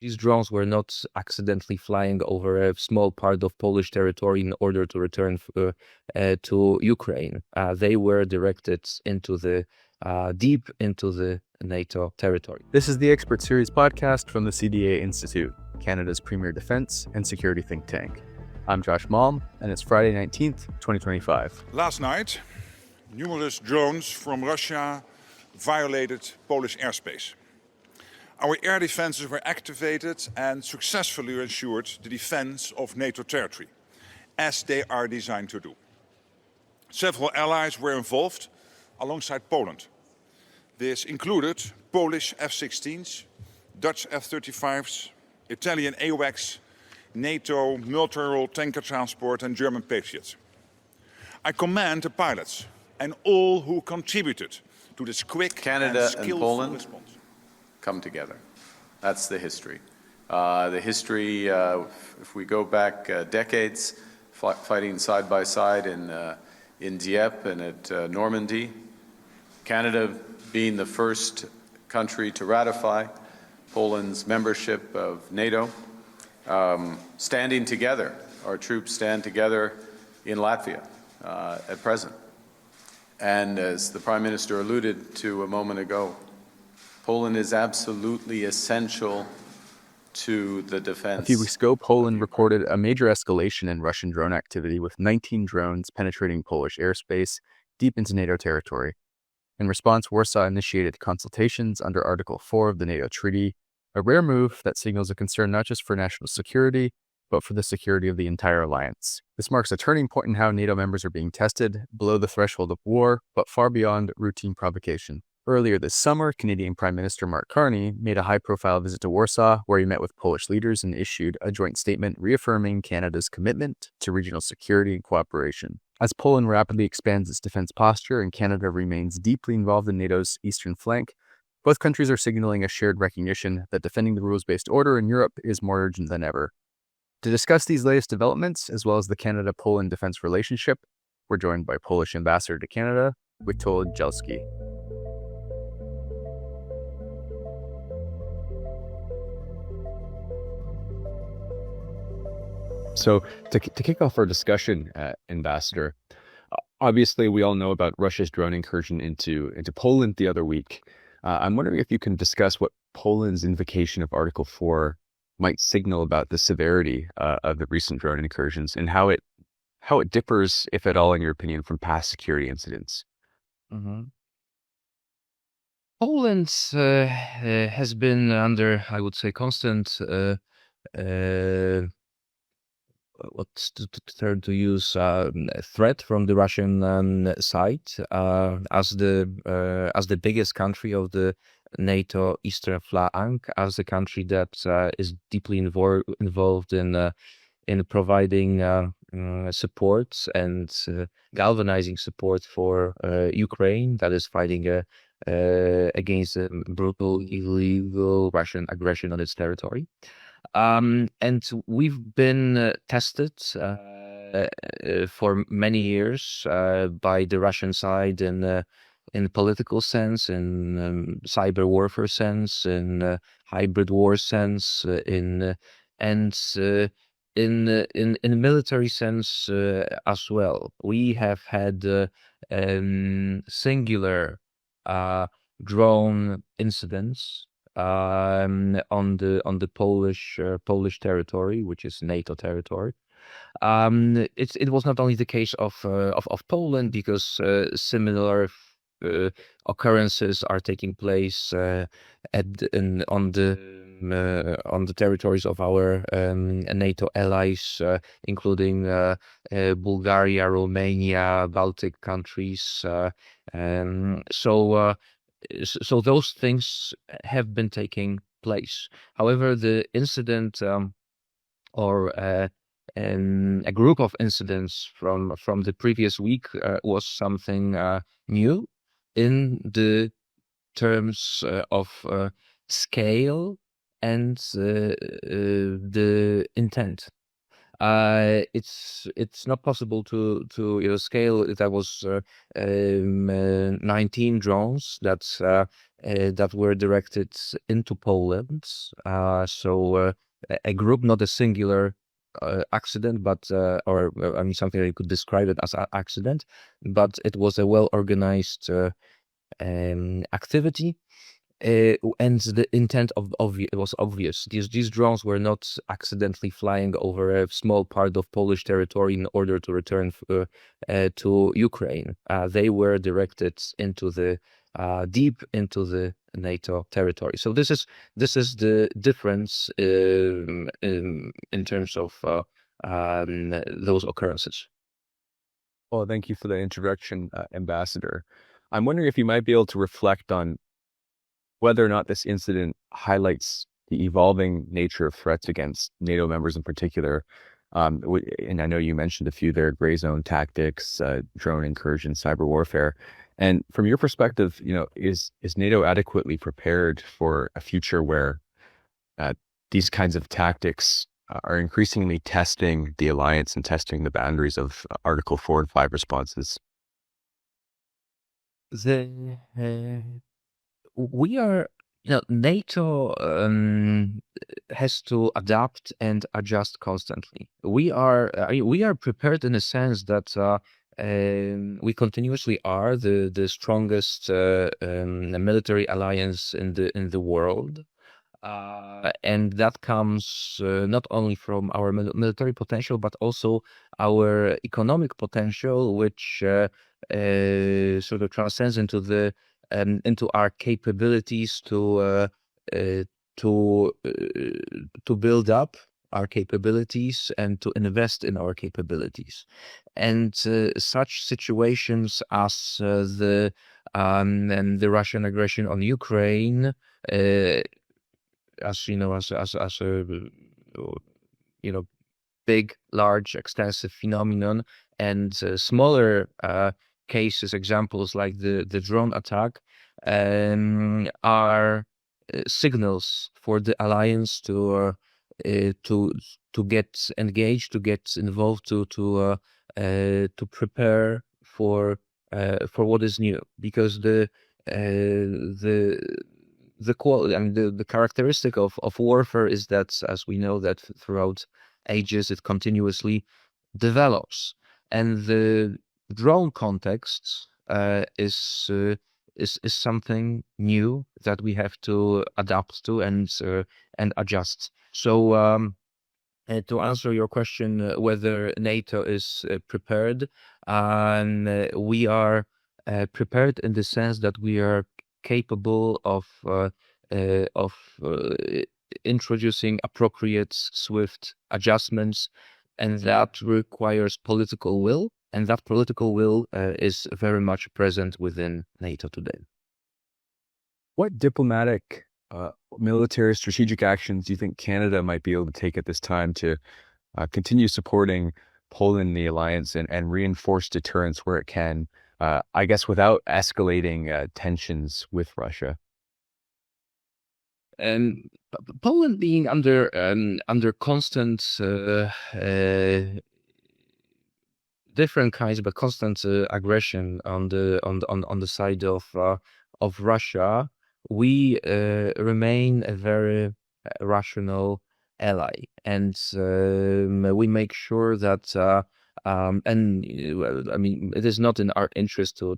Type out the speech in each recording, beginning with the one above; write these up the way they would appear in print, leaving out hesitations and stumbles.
These drones were not accidentally flying over a small part of Polish territory in order to return to Ukraine. They were directed into the deep into the NATO territory. This is the Expert Series podcast from the CDA Institute, Canada's premier defense and security think tank. I'm Josh Malm, and it's Friday 19th, 2025. Last night, numerous drones from Russia violated Polish airspace. Our air defenses were activated and successfully ensured the defense of NATO territory, as they are designed to do. Several allies were involved alongside Poland. This included Polish F-16s, Dutch F-35s, Italian AWACS, NATO multi-role tanker transport and German Patriots. I commend the pilots and all who contributed to this quick Canada and skillful and Poland response. Come together. That's the history. If we go back decades, fighting side by side in Dieppe and at Normandy, Canada being the first country to ratify Poland's membership of NATO, standing together. Our troops stand together in Latvia at present. And as the Prime Minister alluded to a moment ago, Poland is absolutely essential to the defense. A few weeks ago, Poland reported a major escalation in Russian drone activity with 19 drones penetrating Polish airspace deep into NATO territory. In response, Warsaw initiated consultations under Article 4 of the NATO Treaty, a rare move that signals a concern not just for national security, but for the security of the entire alliance. This marks a turning point in how NATO members are being tested, below the threshold of war, but far beyond routine provocation. Earlier this summer, Canadian Prime Minister Mark Carney made a high-profile visit to Warsaw, where he met with Polish leaders and issued a joint statement reaffirming Canada's commitment to regional security and cooperation. As Poland rapidly expands its defense posture and Canada remains deeply involved in NATO's eastern flank, both countries are signaling a shared recognition that defending the rules-based order in Europe is more urgent than ever. To discuss these latest developments, as well as the Canada-Poland defense relationship, we're joined by Polish Ambassador to Canada, Witold Dzielski. So to kick off our discussion, Ambassador, obviously we all know about Russia's drone incursion into Poland the other week. I'm wondering if you can discuss what Poland's invocation of Article 4 might signal about the severity of the recent drone incursions and how it differs, if at all, in your opinion, from past security incidents. Mm-hmm. Poland has been under, I would say, constant what's the term to use, threat from the Russian side, as the biggest country of the NATO eastern flank, as a country that is deeply involved in providing support and galvanizing support for Ukraine, that is fighting against brutal, illegal Russian aggression on its territory. And we've been tested for many years by the Russian side in political sense, in cyber warfare sense, in hybrid war sense, in military sense as well. We have had singular drone incidents on the Polish territory, which is NATO territory. It was not only the case of Poland, because similar occurrences are taking place on the territories of our NATO allies, including Bulgaria, Romania, Baltic countries. So those things have been taking place. However, the incident or a group of incidents from the previous week was something new in the terms of scale and the intent. It's not possible to scale. That was 19 drones that were directed into Poland. So a group, not a singular accident, but something that you could describe it as an accident, but it was a well-organized activity. And the intent was obvious. These drones were not accidentally flying over a small part of Polish territory in order to return to Ukraine. They were directed into the deep into the NATO territory. So this is the difference in terms of those occurrences. Well, thank you for the introduction, Ambassador. I'm wondering if you might be able to reflect on whether or not this incident highlights the evolving nature of threats against NATO members in particular. And I know you mentioned a few there: gray zone tactics, drone incursion, cyber warfare. And from your perspective, is NATO adequately prepared for a future where these kinds of tactics are increasingly testing the alliance and testing the boundaries of Article 4 and 5 responses? NATO has to adapt and adjust constantly. We are prepared in a sense that we continuously are the strongest military alliance in the world. And that comes not only from our military potential, but also our economic potential, which sort of transcends into our capabilities to build up our capabilities and to invest in our capabilities. And such situations as the Russian aggression on Ukraine, as a big, large, extensive phenomenon, and smaller cases, examples like the drone attack, are signals for the alliance to get engaged, to get involved, to prepare for what is new, because the quality, the characteristic of warfare is that, as we know, that throughout ages it continuously develops, and the drone context is something new that we have to adapt to and adjust. So to answer your question, whether NATO is prepared, we are prepared in the sense that we are capable of introducing appropriate, swift adjustments, and that requires political will. And that political will is very much present within NATO today. What diplomatic, military, strategic actions do you think Canada might be able to take at this time to continue supporting Poland and the alliance and reinforce deterrence where it can, I guess, without escalating tensions with Russia? Poland being under constant different kinds, but constant aggression on the side of Russia, we remain a very rational ally, and we make sure that it is not in our interest to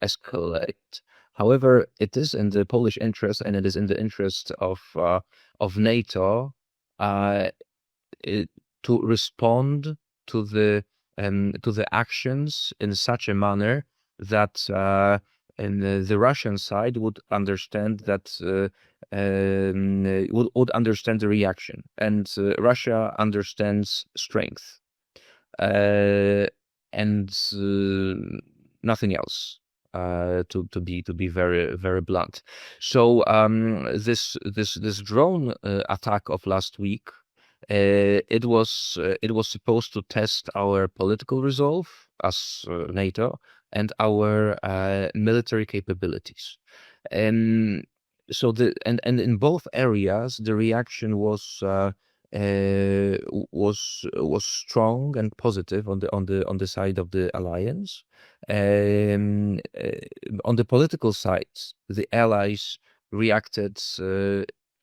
escalate. However, it is in the Polish interest, and it is in the interest of NATO to respond to the actions in such a manner that the Russian side would understand would understand the reaction, and Russia understands strength, and nothing else. To be very, very blunt. So this drone attack of last week, it was supposed to test our political resolve as NATO and our military capabilities, and so and in both areas the reaction was was strong and positive on the side of the alliance. On the political side, the allies reacted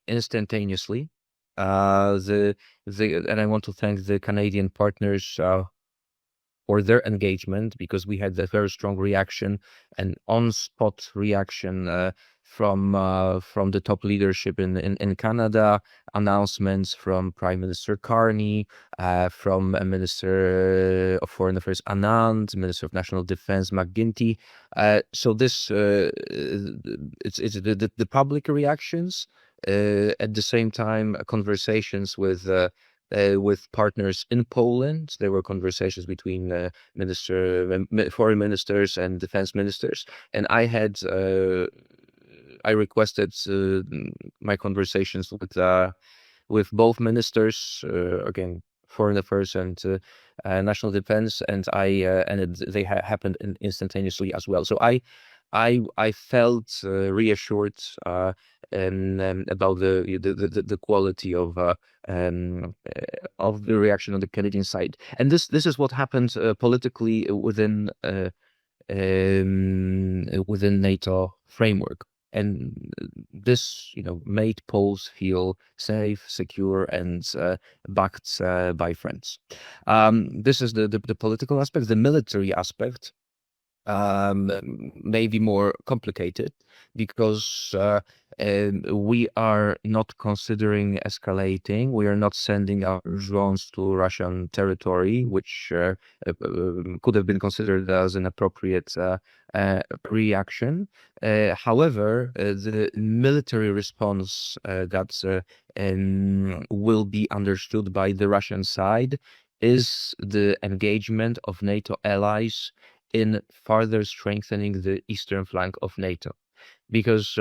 instantaneously. And I want to thank the Canadian partners for their engagement, because we had a very strong reaction, an on-spot reaction from the top leadership in Canada, announcements from Prime Minister Carney, from Minister of Foreign Affairs Anand, Minister of National Defense McGuinty. So this it's the public reactions. At the same time, conversations with partners in Poland. There were conversations between foreign ministers and defense ministers, and I requested my conversations with both ministers, again, foreign affairs and national defense, and they happened instantaneously as well. So I felt reassured about the quality of the reaction on the Canadian side, and this is what happened politically within NATO framework, and this made Poles feel safe, secure, and backed by friends. This is the political aspect. The military aspect may be more complicated, because we are not considering escalating. We are not sending our drones to Russian territory, which could have been considered as an appropriate reaction. However, the military response that will be understood by the Russian side is the engagement of NATO allies in further strengthening the eastern flank of NATO, because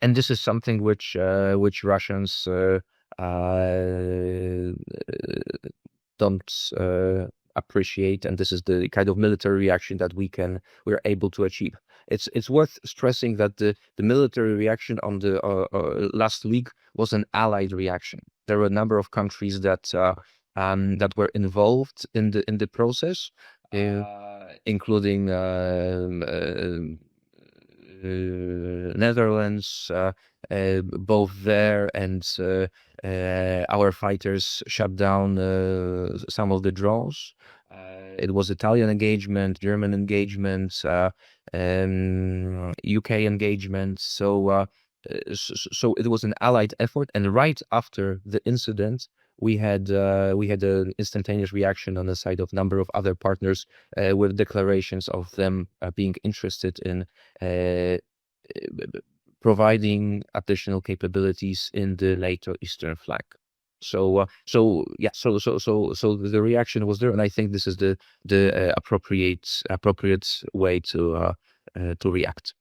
and this is something which Russians don't appreciate, and this is the kind of military reaction that we're able to achieve. It's worth stressing that the military reaction on the last week was an allied reaction. There were a number of countries that were involved in the process, including Netherlands, both there, and our fighters shut down some of the drones. It was Italian engagement, German engagement, UK engagement. So it was an allied effort, and right after the incident, we had an instantaneous reaction on the side of a number of other partners with declarations of them being interested in providing additional capabilities in the NATO eastern flank. So the reaction was there, and I think this is the appropriate way to react.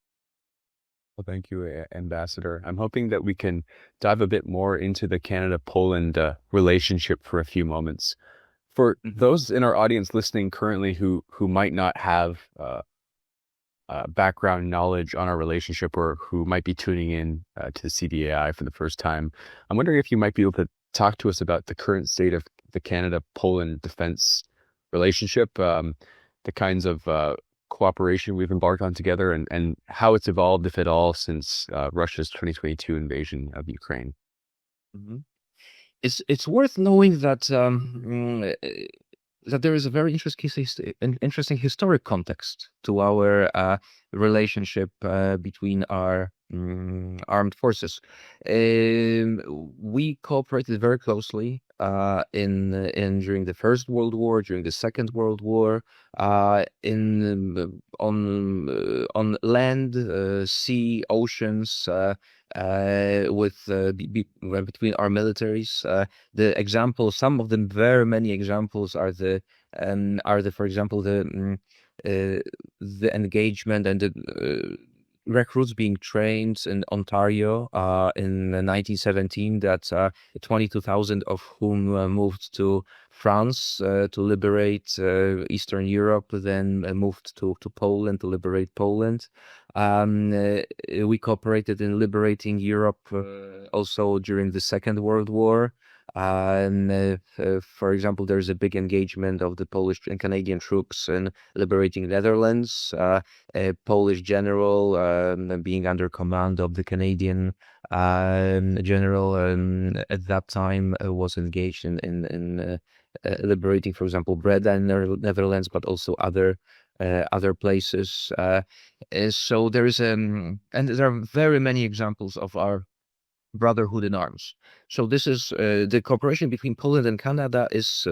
Well, thank you, Ambassador. I'm hoping that we can dive a bit more into the Canada-Poland relationship for a few moments. For those in our audience listening currently who might not have background knowledge on our relationship, or who might be tuning in to CDAI for the first time, I'm wondering if you might be able to talk to us about the current state of the Canada-Poland defense relationship, the kinds of cooperation we've embarked on together, and how it's evolved, if at all, since Russia's 2022 invasion of Ukraine. Mm-hmm. It's worth knowing that that there is a very interesting historic context to our relationship between our armed forces. We cooperated very closely during the First World War, during the Second World War, on land, sea, oceans, between our militaries. The example, some of the very many examples are for example, the engagement and the recruits being trained in Ontario in 1917, that 22,000 of whom moved to France to liberate Eastern Europe, then moved to Poland to liberate Poland. We cooperated in liberating Europe also during the Second World War. For example, there's a big engagement of the Polish and Canadian troops in liberating Netherlands. A Polish general being under command of the Canadian general at that time was engaged in liberating, for example, Breda in Netherlands, but also other places. So there is and there are very many examples of our brotherhood in arms. So this is the cooperation between Poland and Canada is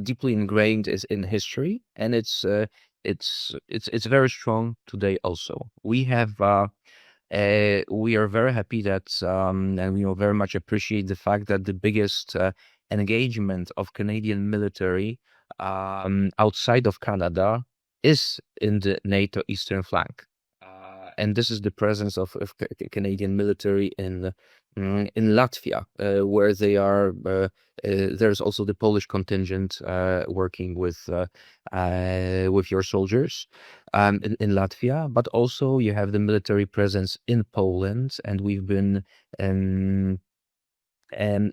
deeply ingrained in history, and it's very strong today. Also, we are very happy that and we very much appreciate the fact that the biggest engagement of Canadian military outside of Canada is in the NATO eastern flank. And this is the presence of Canadian military in Latvia, where they are. There's also the Polish contingent working with your soldiers in Latvia, but also you have the military presence in Poland, and we've been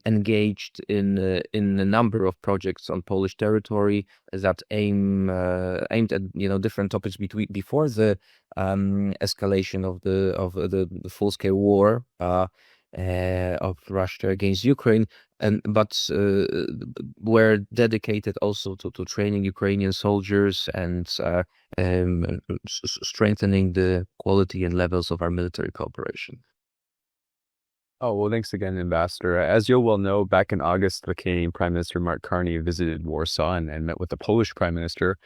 engaged in a number of projects on Polish territory that aimed at different topics before the escalation of the full-scale war of Russia against Ukraine, but were dedicated also to training Ukrainian soldiers and strengthening the quality and levels of our military cooperation. Oh, well, thanks again, Ambassador. As you'll well know, back in August, the Canadian Prime Minister Mark Carney visited Warsaw and met with the Polish Prime Minister.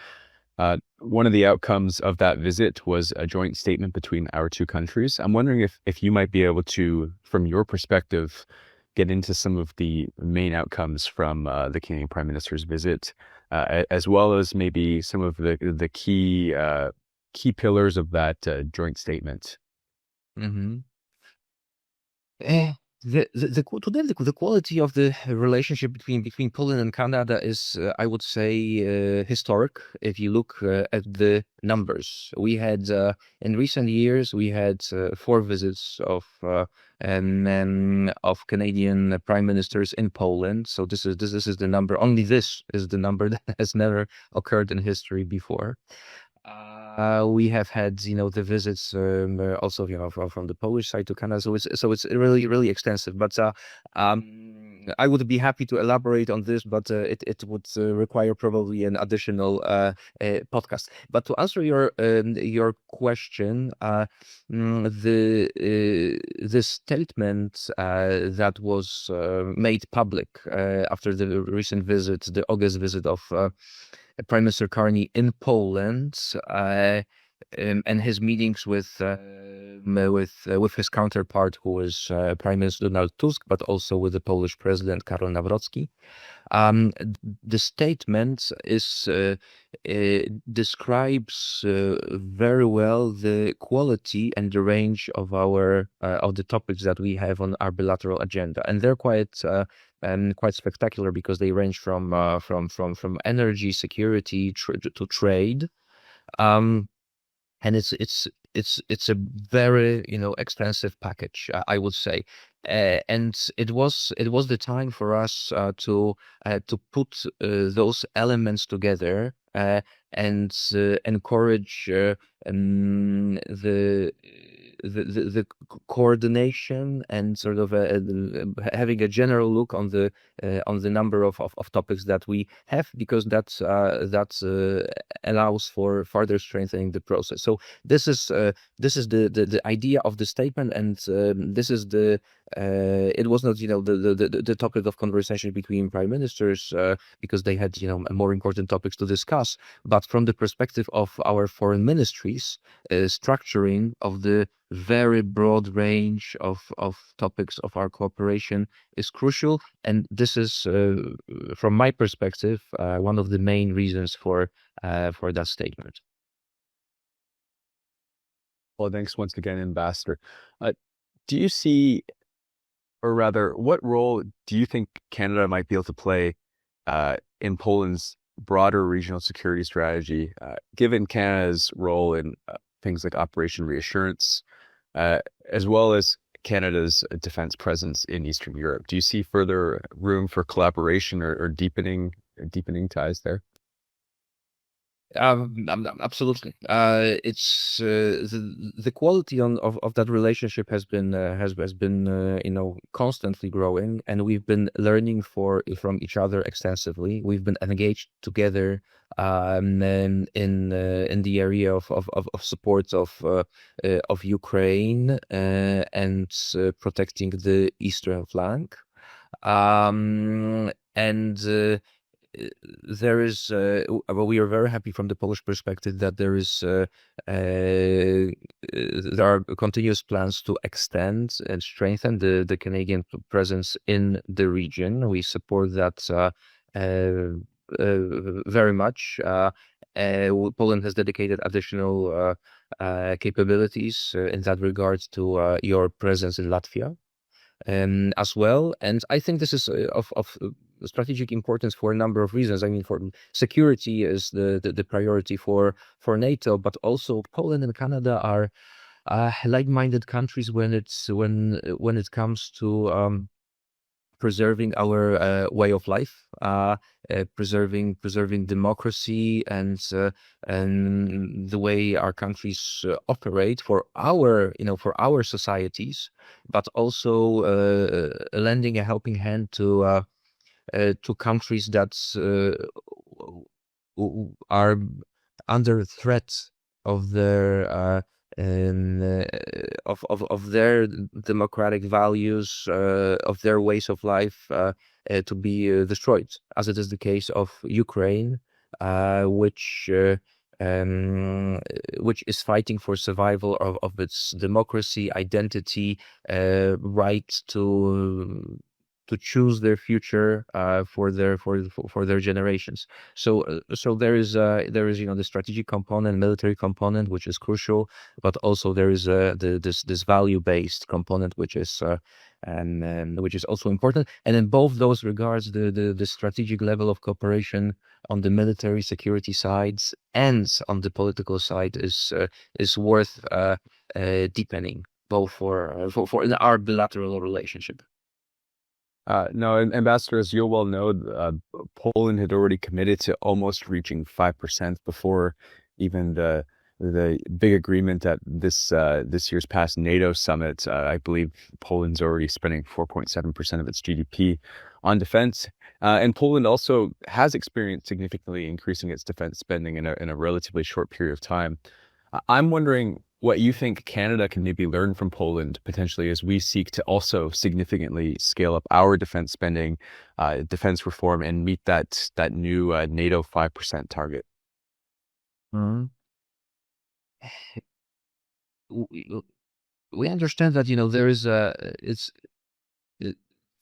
One of the outcomes of that visit was a joint statement between our two countries. I'm wondering if you might be able to, from your perspective, get into some of the main outcomes from the Canadian Prime Minister's visit, as well as maybe some of the key pillars of that joint statement. Mm-hmm. The quality of the relationship between Poland and Canada is, I would say, historic. If you look at the numbers, we had in recent years 4 visits of Canadian prime ministers in Poland. So this is the number. Only this is the number that has never occurred in history before. We have had, the visits also, from the Polish side to Canada. So it's really, really extensive. But I would be happy to elaborate on this, but it would require probably an additional podcast. But to answer your question, the statement that was made public after the recent visit, the August visit of Prime Minister Carney in Poland, and his meetings with his counterpart, who is Prime Minister Donald Tusk, but also with the Polish President Karol Nawrocki. The statement describes very well the quality and the range of the topics that we have on our bilateral agenda, and they're quite spectacular because they range from energy security to trade, and it's a very extensive package, I would say, and it was the time for us to put those elements together and encourage the coordination and sort of having a general look on the number of topics that we have, because that allows for further strengthening the process. So this is the idea of the statement, and this is it was not the topic of conversation between prime ministers because they had more important topics to discuss, but from the perspective of our foreign ministries, structuring of the very broad range of topics of our cooperation is crucial, and this is from my perspective one of the main reasons for that statement. Well, thanks once again, Ambassador. Do you see, or rather, what role do you think Canada might be able to play in Poland's broader regional security strategy, given Canada's role in things like Operation Reassurance, as well as Canada's defense presence in Eastern Europe? Do you see further room for collaboration or deepening ties there? Absolutely. It's the quality of that relationship has been constantly growing, and we've been learning from each other extensively. We've been engaged together in the area of support of Ukraine and protecting the eastern flank. And there is well, we are very happy from the Polish perspective that there are continuous plans to extend and strengthen the Canadian presence in the region. We support that very much. Poland has dedicated additional capabilities in that regard to your presence in Latvia as well. And I think this is of strategic importance for a number of reasons. I mean, for security is the priority for NATO, but also Poland and Canada are like-minded countries when it comes to preserving our way of life, preserving democracy and the way our countries operate for our societies, but also lending a helping hand to countries that are under threat of their of their democratic values, of their ways of life to be destroyed, as it is the case of Ukraine, which is fighting for survival of its democracy, identity, right to choose their future for their generations. So there is the strategic component, military component, which is crucial, but also there is this value-based component, which is also important. And in both those regards, the strategic level of cooperation on the military security sides and on the political side is worth deepening, both for our bilateral relationship. No, Ambassador, as you'll well know, Poland had already committed to almost reaching 5% before even the big agreement at this year's past NATO summit. I believe Poland's already spending 4.7% of its GDP on defense, and Poland also has experienced significantly increasing its defense spending in a relatively short period of time. I'm wondering what you think Canada can maybe learn from Poland potentially as we seek to also significantly scale up our defense spending, defense reform, and meet that new NATO 5% target. Mm-hmm. We understand that there is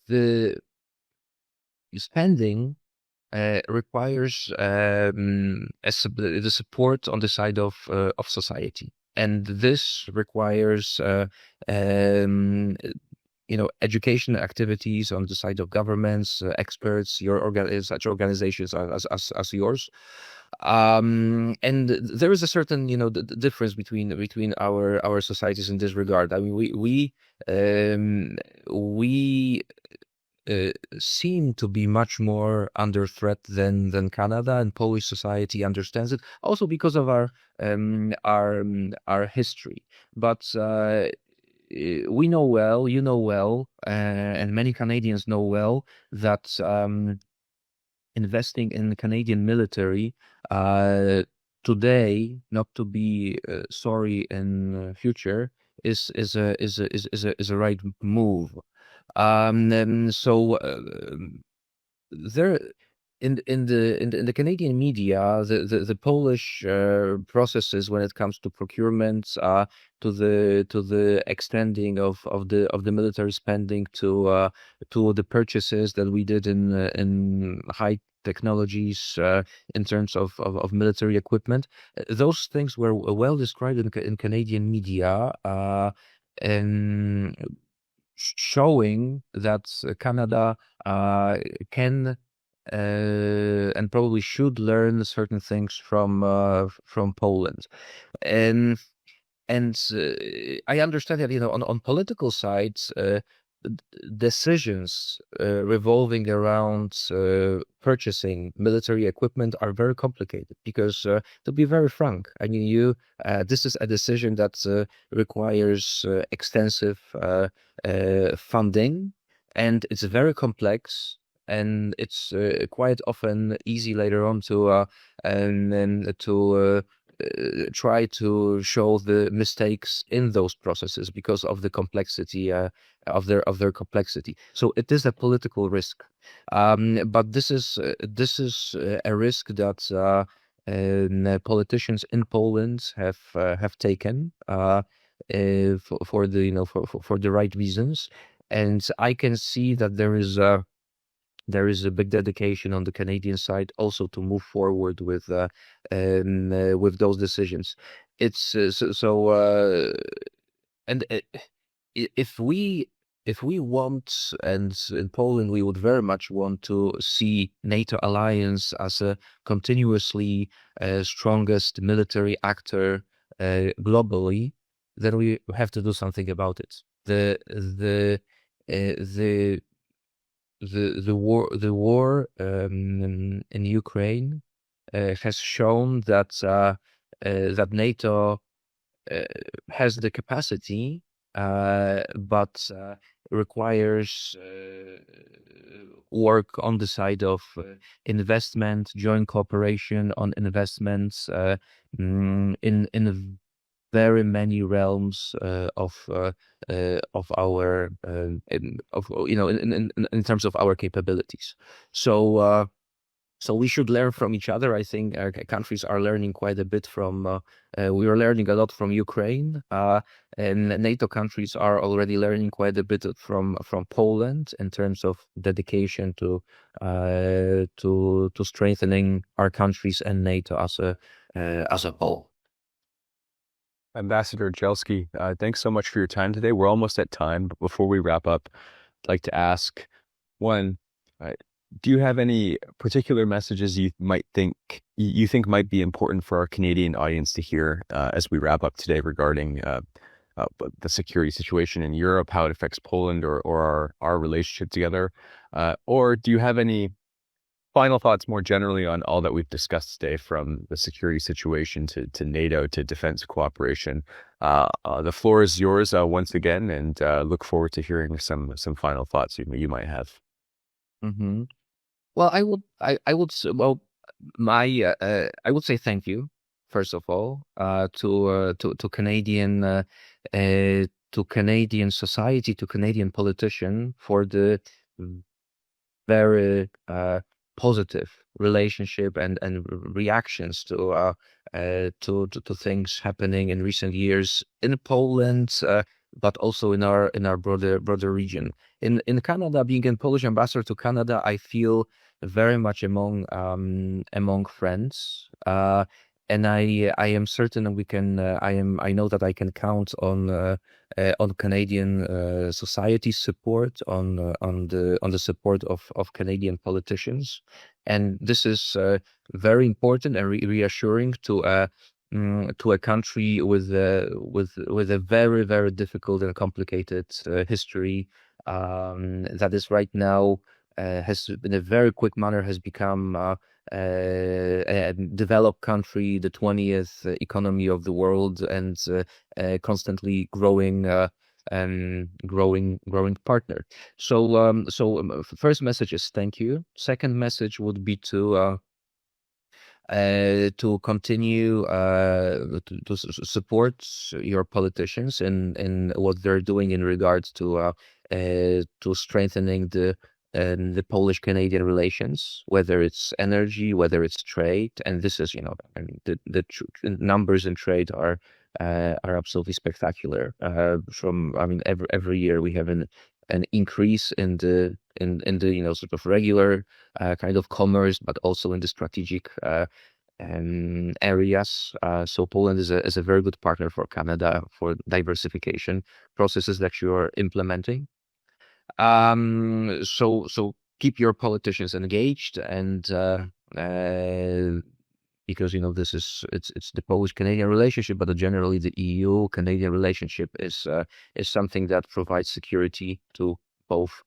the spending requires the support on the side of society. And this requires, education activities on the side of governments, experts, such organizations as yours. And there is a certain, difference between our societies in this regard. I mean, we seem to be much more under threat than Canada, and Polish society understands it also because of our history. But we know well, you know well, and many Canadians know well that investing in the Canadian military today, not to be sorry in future, is a right move. There in the Canadian media, the Polish processes when it comes to procurement, to the extending of the military spending to the purchases that we did in high technologies in terms of military equipment, those things were well described in Canadian media, and showing that Canada can and probably should learn certain things from Poland. And And I understand that, on political sides, decisions revolving around purchasing military equipment are very complicated because, to be very frank, I mean, this is a decision that requires extensive funding, and it's very complex. And it's quite often easy later on to try to show the mistakes in those processes because of the complexity of their complexity. So it is a political risk, but this is a risk that politicians in Poland have taken for the for the right reasons, and I can see that there is a big dedication on the Canadian side also to move forward with those decisions. It's and if we want, and in Poland we would very much want to see NATO alliance as a continuously strongest military actor globally, then we have to do something about it. The war in Ukraine has shown that NATO has the capacity, but requires work on the side of investment, joint cooperation on investments in very many realms of our in terms of our capabilities. So we should learn from each other. I think countries are learning quite a bit from. We are learning a lot from Ukraine, and NATO countries are already learning quite a bit from Poland in terms of dedication to strengthening our countries and NATO as a whole. Ambassador Dzielski, thanks so much for your time today. We're almost at time, but before we wrap up, I'd like to ask, one, do you have any particular messages you think might be important for our Canadian audience to hear as we wrap up today regarding the security situation in Europe, how it affects Poland or our relationship together? Or do you have any final thoughts more generally on all that we've discussed today, from the security situation to NATO to defense cooperation? The floor is yours once again, and look forward to hearing some final thoughts you might have. Mm-hmm. Well, I would say thank you, first of all, to Canadian society, to Canadian politicians for the very positive relationship and reactions to things happening in recent years in Poland, but also in our broader region. In Canada, being a Polish ambassador to Canada, I feel very much among friends, and I am certain we can. I know that I can count on Canadian society's support, on the support of Canadian politicians, and this is very important and reassuring to a country with a very, very difficult and complicated history that is right now has in a very quick manner has become a developed country, the 20th economy of the world, and constantly growing partner. So first message is thank you. Second message would be to continue to support your politicians in what they're doing in regards to strengthening the Polish-Canadian relations, whether it's energy, whether it's trade, and this is, I mean, the numbers in trade are absolutely spectacular. Every year we have an increase in the sort of regular kind of commerce, but also in the strategic areas. So Poland is a very good partner for Canada for diversification processes that you are implementing. So keep your politicians engaged and because it's the Polish-Canadian relationship, but generally the EU-Canadian relationship is something that provides security to both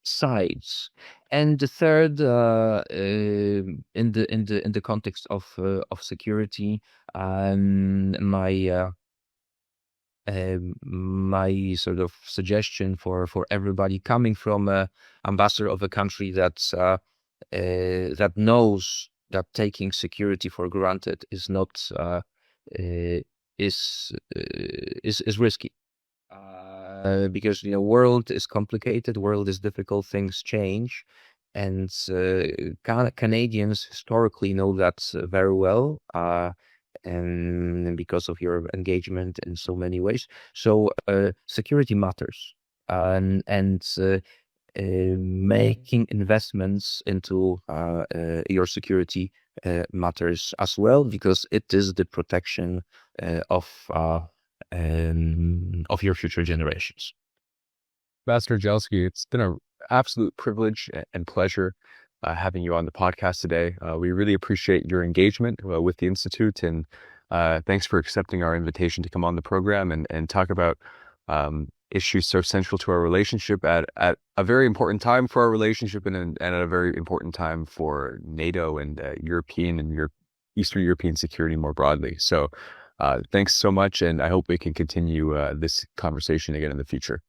sides. And the third, in the context of security, my sort of suggestion for everybody coming from ambassador of a country that knows that taking security for granted is not is risky. Because world is complicated, world is difficult, things change, and Canadians historically know that very well, and because of your engagement in so many ways. So security matters, and making investments into your security matters as well, because it is the protection of your future generations. Ambassador Dzielski, it's been an absolute privilege and pleasure having you on the podcast today. We really appreciate your engagement with the Institute, and thanks for accepting our invitation to come on the program and talk about issues so central to our relationship at a very important time for our relationship, and at a very important time for NATO and European and Eastern European security more broadly. So thanks so much, and I hope we can continue this conversation again in the future.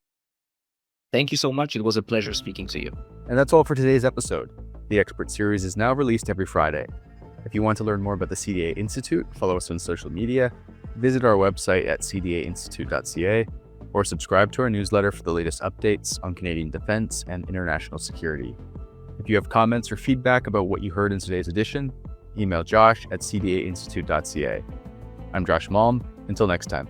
Thank you so much. It was a pleasure speaking to you. And that's all for today's episode. The Expert Series is now released every Friday. If you want to learn more about the CDA Institute, follow us on social media, visit our website at cdainstitute.ca, or subscribe to our newsletter for the latest updates on Canadian defense and international security. If you have comments or feedback about what you heard in today's edition, email Josh at cdainstitute.ca. I'm Josh Malm. Until next time.